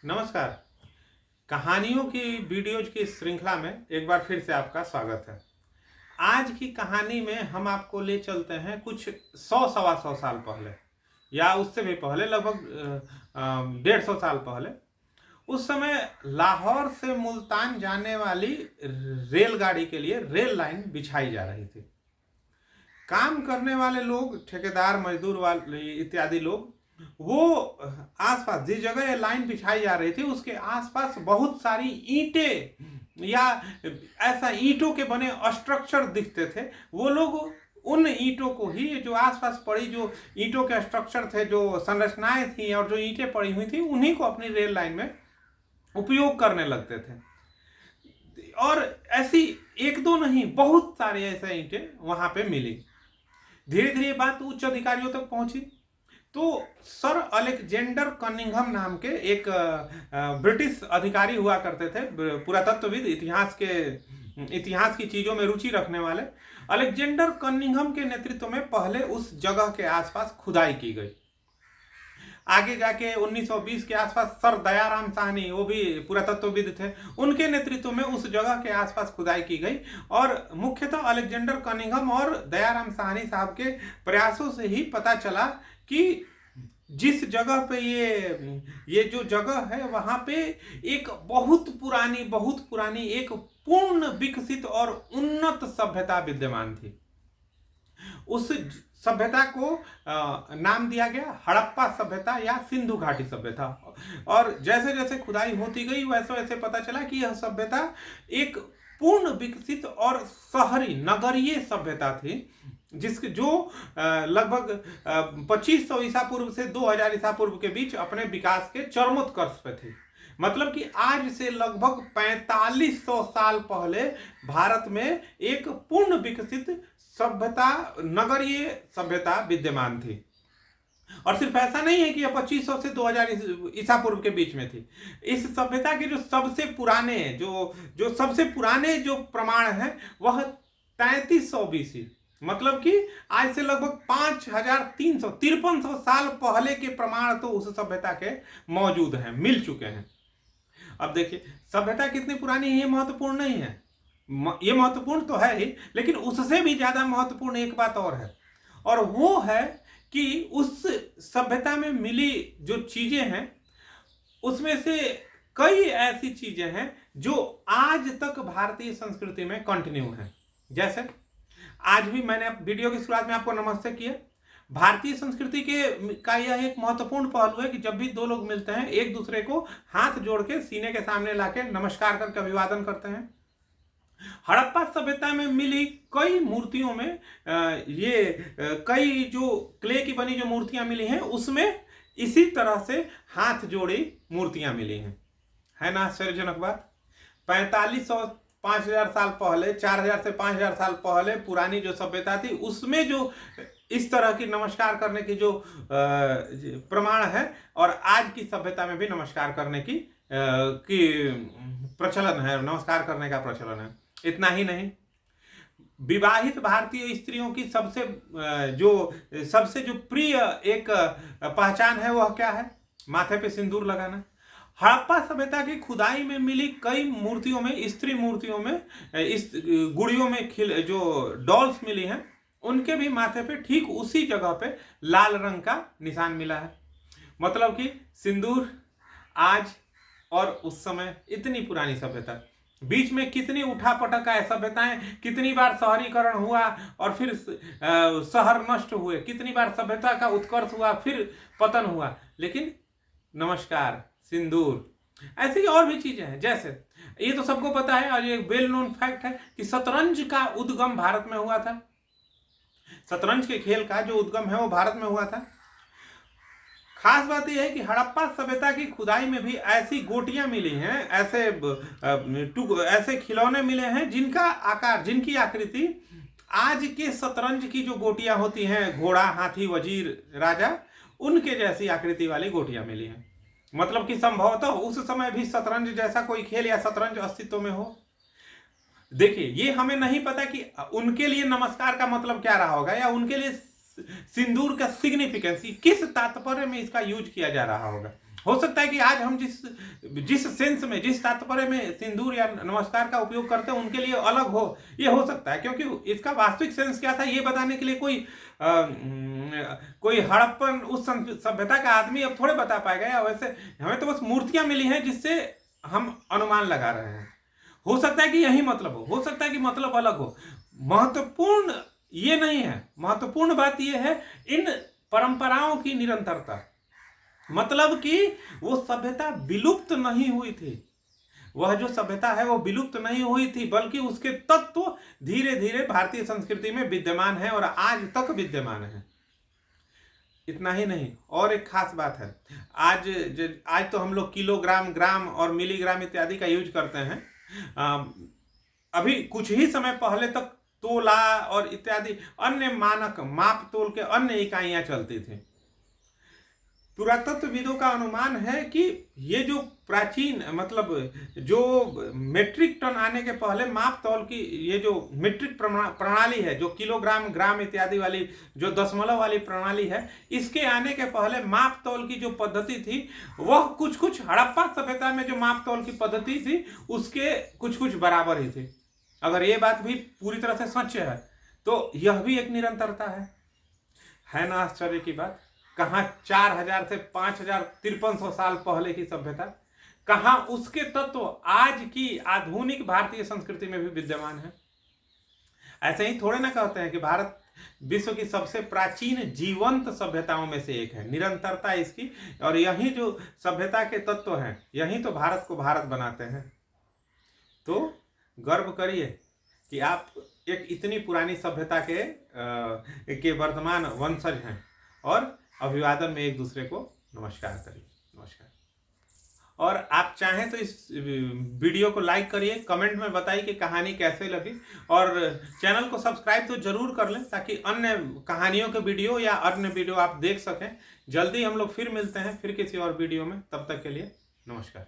नमस्कार। कहानियों की वीडियोज की श्रृंखला में एक बार फिर से आपका स्वागत है। आज की कहानी में हम आपको ले चलते हैं कुछ 100-125 साल पहले या उससे भी पहले, लगभग 150 साल पहले। उस समय लाहौर से मुल्तान जाने वाली रेलगाड़ी के लिए रेल लाइन बिछाई जा रही थी। काम करने वाले लोग, ठेकेदार, मजदूर वाले इत्यादि लोग, वो आसपास जिस जगह ये लाइन बिछाई जा रही थी उसके आसपास बहुत सारी ईंटें या ऐसा ईंटों के बने स्ट्रक्चर दिखते थे। वो लोग उन ईंटों को ही, जो आसपास पड़ी जो ईंटों के स्ट्रक्चर थे, जो संरचनाएं थी और जो ईंटें पड़ी हुई थी, उन्हीं को अपनी रेल लाइन में उपयोग करने लगते थे। और ऐसी एक दो नहीं, बहुत सारे ऐसे ईंटें वहां पे मिली। धीरे धीरे बात उच्च अधिकारियों तक पहुंची तो सर अलेक्जेंडर कनिंघम नाम के एक ब्रिटिश अधिकारी हुआ करते थे, पुरातत्वविद, इतिहास की चीजों में रुचि रखने वाले। अलेक्जेंडर कनिंघम के नेतृत्व में पहले उस जगह के आसपास खुदाई की गई। आगे जाके 1920 के आसपास सर दयाराम साहनी, वो भी पुरातत्वविद थे, उनके नेतृत्व में उस जगह के आसपास खुदाई की गई। और मुख्यतः अलेक्जेंडर कनिंघम और दयाराम साहनी साहब के प्रयासों से ही पता चला कि जिस जगह पे ये जो जगह है, वहां पे एक बहुत पुरानी एक पूर्ण विकसित और उन्नत सभ्यता विद्यमान थी। उस सभ्यता को नाम दिया गया हड़प्पा सभ्यता या सिंधु घाटी सभ्यता। और जैसे जैसे खुदाई होती गई वैसे वैसे पता चला कि यह सभ्यता एक पूर्ण विकसित और शहरी नगरीय सभ्यता थी, जिसके जो लगभग 2500 ईसा पूर्व से 2000 ईसा पूर्व के बीच अपने विकास के चरमोत्कर्ष पे थी। मतलब कि आज से लगभग 4500 साल पहले भारत में एक पूर्ण विकसित सभ्यता, नगरीय सभ्यता विद्यमान थी। और सिर्फ ऐसा नहीं है कि यह 2500 से 2000 ईसा पूर्व के बीच में थी। इस सभ्यता के जो सबसे पुराने जो प्रमाण हैं वह 3300 बीसी, मतलब कि आज से लगभग 5300 साल पहले के प्रमाण तो उस सभ्यता के मौजूद हैं, मिल चुके हैं। अब देखिए, सभ्यता कितनी पुरानी है ये महत्वपूर्ण नहीं है, ये महत्वपूर्ण तो है ही, लेकिन उससे भी ज्यादा महत्वपूर्ण एक बात और है, और वो है कि उस सभ्यता में मिली जो चीजें हैं उसमें से कई ऐसी चीजें हैं जो आज तक भारतीय संस्कृति में कंटिन्यू हैं। जैसे आज भी मैंने वीडियो की शुरुआत में आपको नमस्ते किया। भारतीय संस्कृति का यह एक महत्वपूर्ण पहलू है कि जब भी दो लोग मिलते हैं, एक दूसरे को हाथ जोड़ के सीने के सामने लाके नमस्कार करके अभिवादन करते हैं। हड़प्पा सभ्यता में मिली कई मूर्तियों में कई जो क्ले की बनी जो मूर्तियां मिली हैं उसमें इसी तरह से हाथ जोड़ी मूर्तियां मिली हैं। है ना आश्चर्यजनक बात? 4500 5000 साल पहले, 4000 से 5000 साल पहले पुरानी जो सभ्यता थी उसमें जो इस तरह की नमस्कार करने की जो प्रमाण है, और आज की सभ्यता में भी नमस्कार करने की प्रचलन है, नमस्कार करने का प्रचलन है। इतना ही नहीं, विवाहित भारतीय स्त्रियों की सबसे जो प्रिय एक पहचान है वह क्या है? माथे पे सिंदूर लगाना। हड़प्पा सभ्यता की खुदाई में मिली कई मूर्तियों में, स्त्री मूर्तियों में, इस गुड़ियों में जो डॉल्स मिली हैं, उनके भी माथे पे ठीक उसी जगह पे लाल रंग का निशान मिला है। मतलब कि सिंदूर आज और उस समय, इतनी पुरानी सभ्यता, बीच में कितनी उठापटक है सभ्यताएं, कितनी बार शहरीकरण हुआ और फिर शहर नष्ट हुए, कितनी बार सभ्यता का उत्कर्ष हुआ फिर पतन हुआ, लेकिन नमस्कार, सिंदूर, ऐसी और भी चीजें हैं। जैसे ये तो सबको पता है और ये वेल नोन फैक्ट है कि शतरंज का उद्गम भारत में हुआ था। शतरंज के खेल का जो उद्गम है वो भारत में हुआ था। खास बात यह है कि हड़प्पा सभ्यता की खुदाई में भी ऐसी गोटियां मिली हैं, ऐसे खिलौने मिले हैं जिनका आकार, जिनकी आकृति आज के शतरंज की जो गोटियां होती हैं, घोड़ा, हाथी, वजीर, राजा, उनके जैसी आकृति वाली गोटियां मिली हैं। मतलब कि संभवतः उस समय भी शतरंज जैसा कोई खेल या शतरंज अस्तित्व में हो। देखिए, ये हमें नहीं पता कि उनके लिए नमस्कार का मतलब क्या रहा होगा, या उनके लिए सिंदूर का सिग्निफिकेंस, किस तात्पर्य में इसका यूज किया जा रहा होगा। हो सकता है कि आज हम जिस सेंस में, जिस तात्पर्य में सिंदूर या नमस्कार का उपयोग करते हैं उनके लिए अलग हो, ये हो सकता है, क्योंकि इसका वास्तविक सेंस क्या था ये बताने के लिए कोई हड़प्पन उस सभ्यता का आदमी अब थोड़े बता पाएगा। या वैसे हमें तो बस मूर्तियां मिली हैं जिससे हम अनुमान लगा रहे हैं। हो सकता है कि यही मतलब हो सकता है कि मतलब अलग हो। महत्वपूर्ण ये नहीं है, महत्वपूर्ण बात ये है इन परंपराओं की निरंतरता, मतलब कि वो सभ्यता विलुप्त नहीं हुई थी। वह जो सभ्यता है वो विलुप्त नहीं हुई थी, बल्कि उसके तत्व धीरे धीरे भारतीय संस्कृति में विद्यमान है और आज तक विद्यमान है। इतना ही नहीं, और एक खास बात है, आज तो हम लोग किलोग्राम, ग्राम और मिलीग्राम इत्यादि का यूज करते हैं। अभी कुछ ही समय पहले तक तोला और इत्यादि अन्य मानक माप तोल के अन्य इकाइयां चलती थी। पुरातत्वविदों का अनुमान है कि ये जो प्राचीन, मतलब जो मेट्रिक टन आने के पहले माप तौल की ये जो मीट्रिक प्रणाली है, जो किलोग्राम, ग्राम इत्यादि वाली जो दशमलव वाली प्रणाली है, इसके आने के पहले माप तौल की जो पद्धति थी वह कुछ हड़प्पा सभ्यता में जो माप तौल की पद्धति थी उसके कुछ बराबर ही थी। अगर ये बात भी पूरी तरह से सच है तो यह भी एक निरंतरता है ना आश्चर्य की बात। कहाँ 4000 से 5300 साल पहले की सभ्यता, कहाँ उसके तत्व आज की आधुनिक भारतीय संस्कृति में भी विद्यमान है। ऐसे ही थोड़े ना कहते हैं कि भारत विश्व की सबसे प्राचीन जीवंत सभ्यताओं में से एक है। निरंतरता इसकी, और यही जो सभ्यता के तत्व हैं यही तो भारत को भारत बनाते हैं। तो गर्व करिए कि आप एक इतनी पुरानी सभ्यता के वर्तमान वंशज हैं, और अभिवादन में एक दूसरे को नमस्कार करिए। नमस्कार। और आप चाहें तो इस वीडियो को लाइक करिए, कमेंट में बताइए कि कहानी कैसे लगी, और चैनल को सब्सक्राइब तो जरूर कर लें ताकि अन्य कहानियों के वीडियो या अन्य वीडियो आप देख सकें। जल्दी हम लोग फिर मिलते हैं, फिर किसी और वीडियो में। तब तक के लिए नमस्कार।